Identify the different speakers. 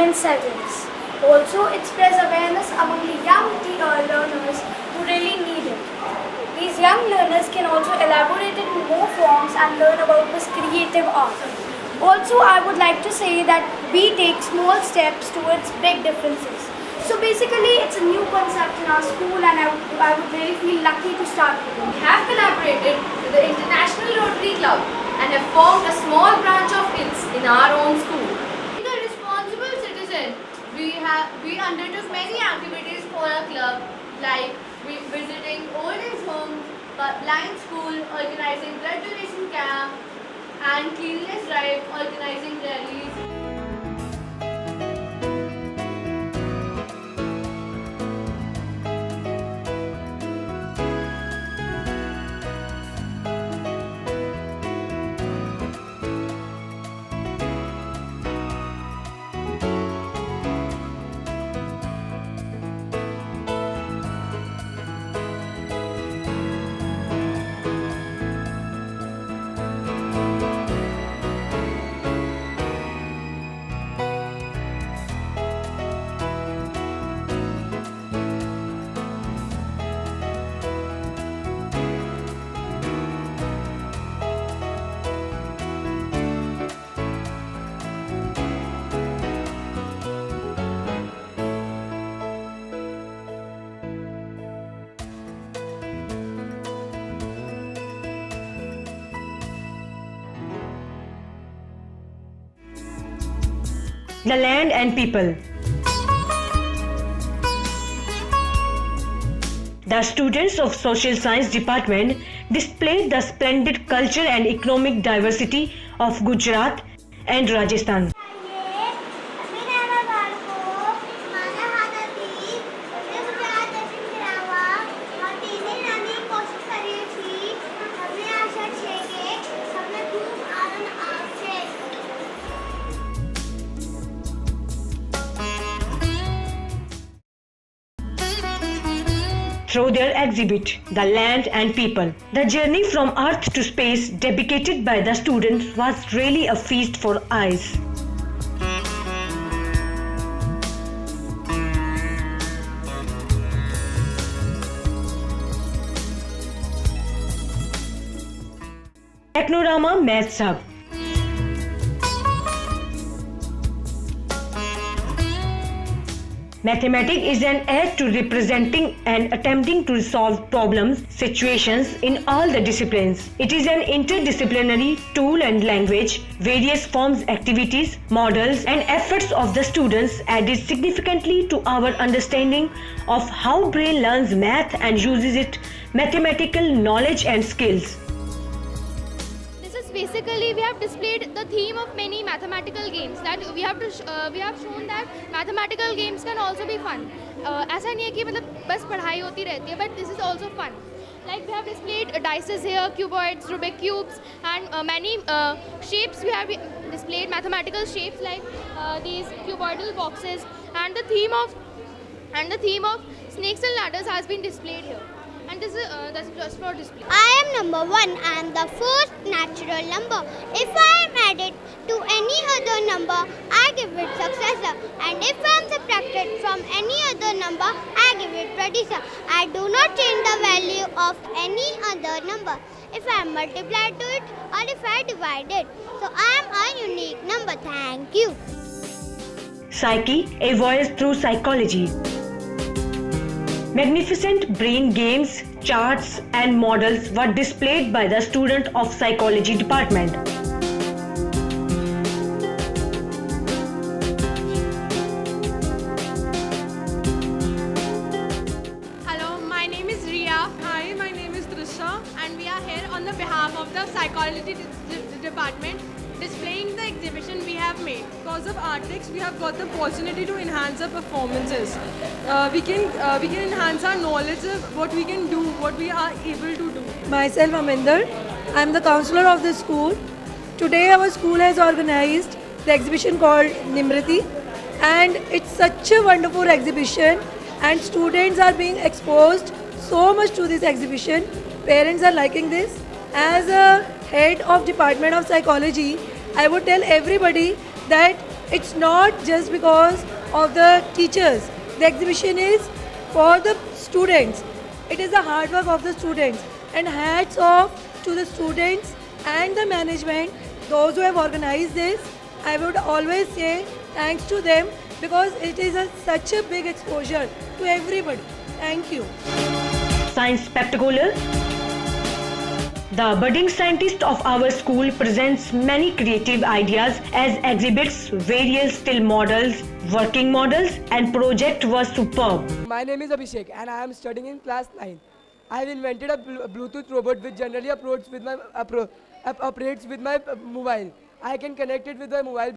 Speaker 1: immense savings. Also, it spreads awareness among the young learners who really need it. These young learners can also elaborate it in more forms and learn about this creative art. Also, I would like to say that we take small steps towards big differences. So basically, it's a new concept in our school, and I would really feel lucky to start with it.
Speaker 2: We have collaborated with the International Rotary Club and have formed a small branch of it in our own school. Being a responsible citizen, we undertook many activities for our club, like visiting old age homes, blind school, organizing blood donation camp, and cleanliness drive, organizing rallies.
Speaker 3: The land and people. The students of Social Science Department displayed the splendid culture and economic diversity of Gujarat and Rajasthan. Through their exhibit, The Land and People. The journey from Earth to space dedicated by the students was really a feast for eyes. Technorama Maths Hub. Mathematics is an aid to representing and attempting to solve problems, situations in all the disciplines. It is an interdisciplinary tool and language. Various forms, activities, models and efforts of the students added significantly to our understanding of how brain learns math and uses it mathematical knowledge and skills.
Speaker 4: Basically, we have displayed the theme of many mathematical games that we have shown that mathematical games can also be fun. ऐसा नहीं है कि मतलब बस पढ़ाई होती रहती है, but this is also fun. Like we have displayed dices here, cuboids, Rubik cubes, and many shapes. We have displayed mathematical shapes like these cuboidal boxes, and the theme of snakes and ladders has been displayed here. And this is that's just for display.
Speaker 5: I am number 1. I am the first natural number. If I am added to any other number, I give it successor. And if I am subtracted from any other number, I give it predecessor. I do not change the value of any other number. If I am multiplied to it or if I divide it. So I am a unique number. Thank you.
Speaker 3: Psyche, a voyage through psychology. Magnificent brain games, charts and models were displayed by the student of psychology department.
Speaker 6: Hello, my name is Ria. Hi, my name is Trisha, and we are here on the behalf of the psychology department displaying the exhibition we have made. Because of Artix, we have got the opportunity to enhance our performances. We can enhance our knowledge of what we can do, what we are able to do.
Speaker 7: Myself, Aminder. I am the counselor of the school. Today our school has organized the exhibition called Nimriti, and it's such a wonderful exhibition and students are being exposed so much to this exhibition. Parents are liking this. As a head of Department of Psychology, I would tell everybody that It's not just because of the teachers. The exhibition is for the students. It is the hard work of the students. And hats off to the students and the management, those who have organized this. I would always say thanks to them because it is such a big exposure to everybody. Thank you.
Speaker 3: Science Spectacular. The budding scientist of our school presents many creative ideas as exhibits various still models, working models, and project was superb.
Speaker 8: My name is Abhishek and I am studying in class 9. I have invented a Bluetooth robot which generally operates with my mobile. I can connect it with my mobile